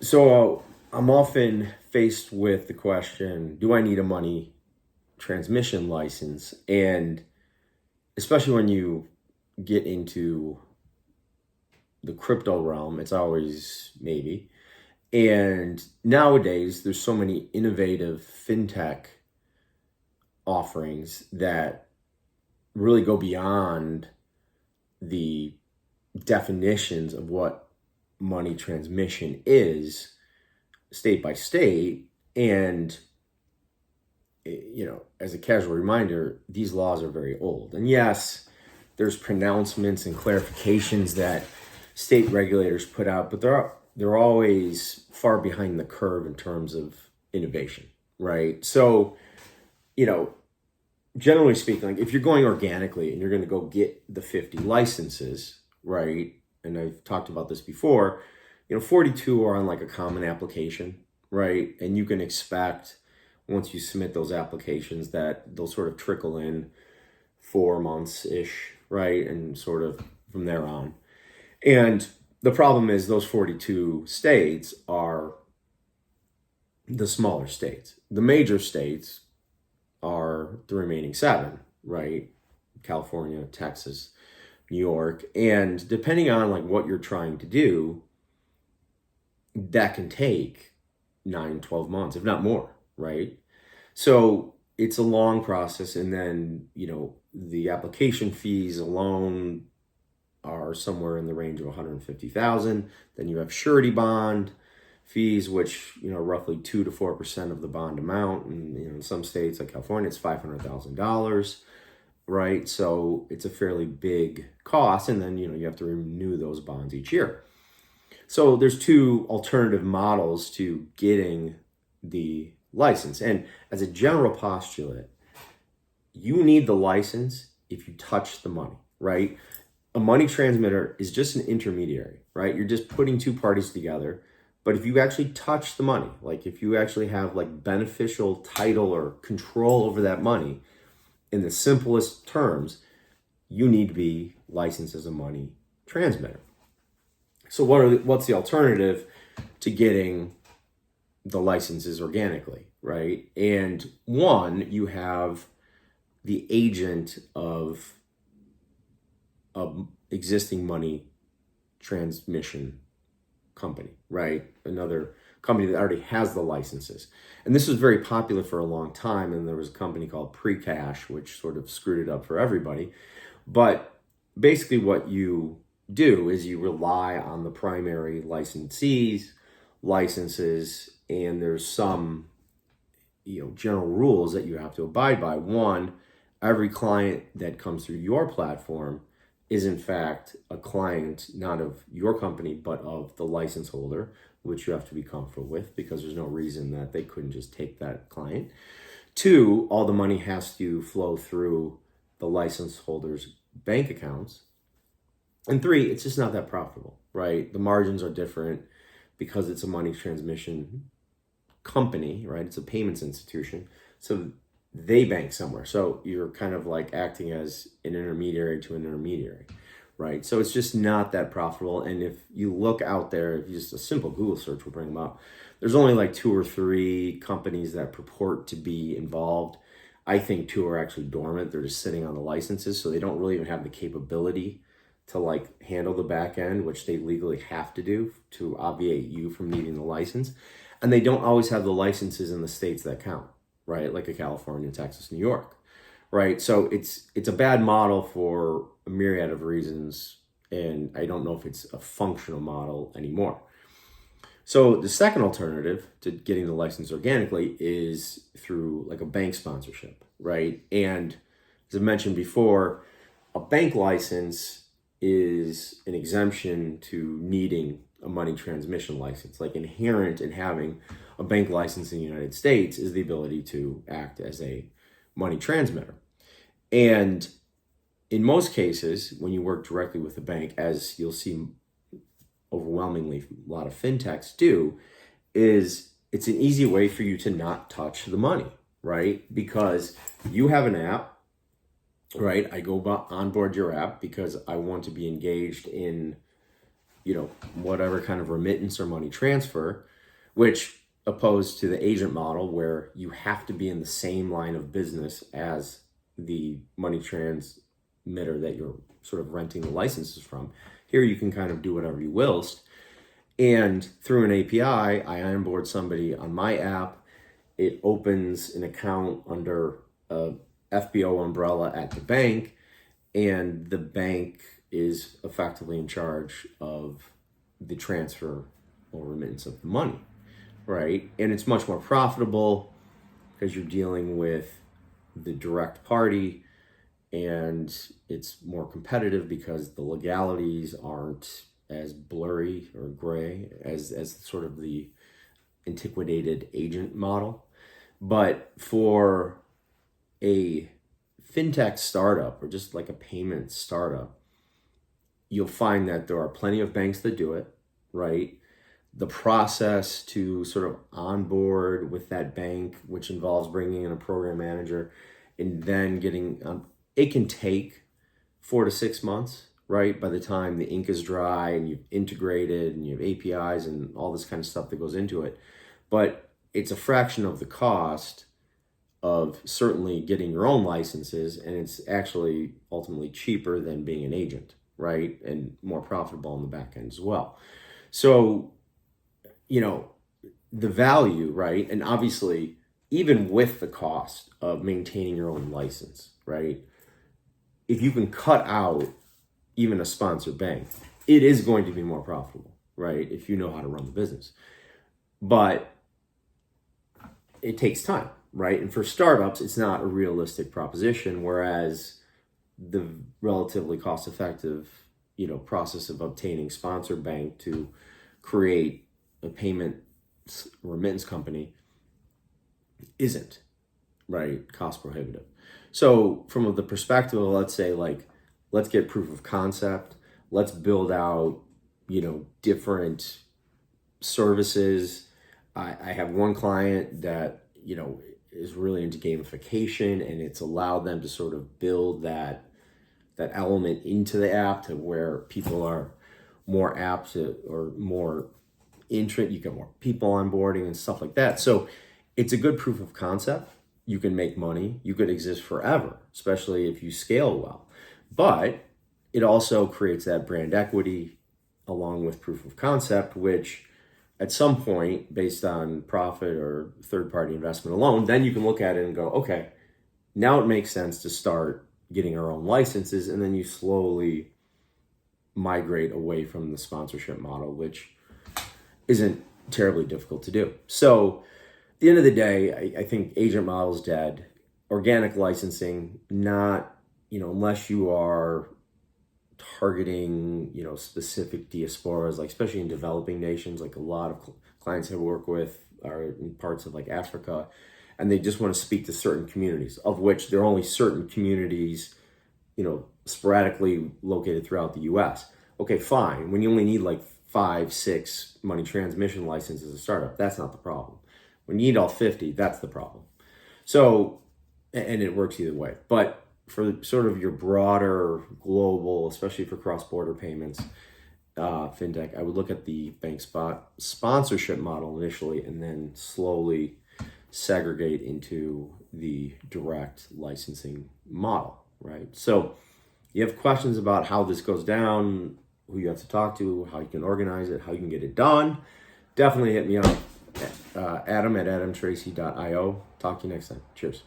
So I'm often faced with the question, do I need a money transmission license? And especially when you get into the crypto realm, it's always maybe. And nowadays, there's so many innovative fintech offerings that really go beyond the definitions of what money transmission is state by state. And, as a casual reminder, these laws are very old. And yes, there's pronouncements and clarifications that state regulators put out, but they're always far behind the curve in terms of innovation, right? So, generally speaking, like if you're going organically and you're going to go get the 50 licenses, right? And I've talked about this before, 42 are on like a common application, right? And you can expect once you submit those applications that they'll sort of trickle in 4 months-ish, right? And sort of from there on. And the problem is those 42 states are the smaller states. The major states are the remaining 7, right? California, Texas, New York. And depending on like what you're trying to do, that can take 9, 12 months, if not more, right? So it's a long process. And then, the application fees alone are somewhere in the range of $150,000. Then you have surety bond fees, which, roughly 2 to 4% of the bond amount. And, in some states like California, it's $500,000, right? So it's a fairly big cost. And then, you have to renew those bonds each year. So there's 2 alternative models to getting the license. And as a general postulate, you need the license if you touch the money, right? A money transmitter is just an intermediary, right? You're just putting 2 parties together. But if you actually touch the money, like if you actually have like beneficial title or control over that money, in the simplest terms, you need to be licensed as a money transmitter. So what's the alternative to getting the licenses organically, right? And one, you have the agent of existing money transmission company, right? Another company that already has the licenses. And this was very popular for a long time. And there was a company called Precash, which sort of screwed it up for everybody. But basically what you do is you rely on the primary licensees, licenses, and there's some, general rules that you have to abide by. One, every client that comes through your platform is in fact a client, not of your company, but of the license holder, which you have to be comfortable with because there's no reason that they couldn't just take that client. 2, all the money has to flow through the license holder's bank accounts. And 3, it's just not that profitable, right? The margins are different because it's a money transmission company, right? It's a payments institution. So they bank somewhere. So you're kind of like acting as an intermediary to an intermediary, right? So it's just not that profitable. And if you look out there, if you just a simple Google search will bring them up, there's only like 2 or 3 companies that purport to be involved. I think 2 are actually dormant. They're just sitting on the licenses. So they don't really even have the capability to like handle the back end, which they legally have to do to obviate you from needing the license. And they don't always have the licenses in the states that count, right? Like a California, Texas, New York, right? So it's a bad model for a myriad of reasons. And I don't know if it's a functional model anymore. So the second alternative to getting the license organically is through like a bank sponsorship, right? And as I mentioned before, a bank license is an exemption to needing a money transmission license. Like inherent in having a bank license in the United States is the ability to act as a money transmitter. And in most cases, when you work directly with the bank, as you'll see overwhelmingly a lot of fintechs do, is it's an easy way for you to not touch the money, right? Because you have an app, right? I go onboard your app because I want to be engaged in, whatever kind of remittance or money transfer. which opposed to the agent model where you have to be in the same line of business as the money transmitter that you're sort of renting the licenses from. Here you can kind of do whatever you willst. And through an API, I onboard somebody on my app. It opens an account under a FBO umbrella at the bank, and the bank is effectively in charge of the transfer or remittance of the money, right? And it's much more profitable because you're dealing with the direct party, and it's more competitive because the legalities aren't as blurry or gray as sort of the antiquated agent model. But for a fintech startup or just like a payment startup, you'll find that there are plenty of banks that do it, right? The process to sort of onboard with that bank, which involves bringing in a program manager and then getting, it can take 4 to 6 months, right? By the time the ink is dry and you've integrated and you have APIs and all this kind of stuff that goes into it. But it's a fraction of the cost of certainly getting your own licenses, and it's actually ultimately cheaper than being an agent, right? And more profitable on the back end as well. So, the value, right? And obviously, even with the cost of maintaining your own license, right? If you can cut out even a sponsored bank, it is going to be more profitable, right? If you know how to run the business. But it takes time, right? And for startups, it's not a realistic proposition, whereas the relatively cost-effective, process of obtaining sponsored bank to create a payment remittance company isn't, right, cost prohibitive. So from the perspective of, let's say, let's get proof of concept, let's build out, different services. I have one client that, is really into gamification, and it's allowed them to sort of build that element into the app to where people are more apt to, or more interested, you get more people onboarding and stuff like that. So it's a good proof of concept. You can make money. You could exist forever, especially if you scale well. But it also creates that brand equity along with proof of concept, which at some point, based on profit or third-party investment alone, then you can look at it and go, okay, now it makes sense to start getting our own licenses, and then you slowly migrate away from the sponsorship model, which isn't terribly difficult to do. So at the end of the day, I think agent model is dead. Organic licensing, not, unless you are targeting, specific diasporas, like especially in developing nations, like a lot of clients I work with are in parts of like Africa, and they just want to speak to certain communities, of which there are only certain communities, sporadically located throughout the US. Okay, fine. When you only need like 5, 6 money transmission licenses as a startup, that's not the problem. When you need all 50, that's the problem. So, and it works either way. But for sort of your broader global, especially for cross-border payments, fintech, I would look at the bank sponsorship model initially, and then slowly segregate into the direct licensing model, right? So you have questions about how this goes down, who you have to talk to, how you can organize it, how you can get it done, definitely hit me up, Adam at adamtracy.io. Talk to you next time. Cheers.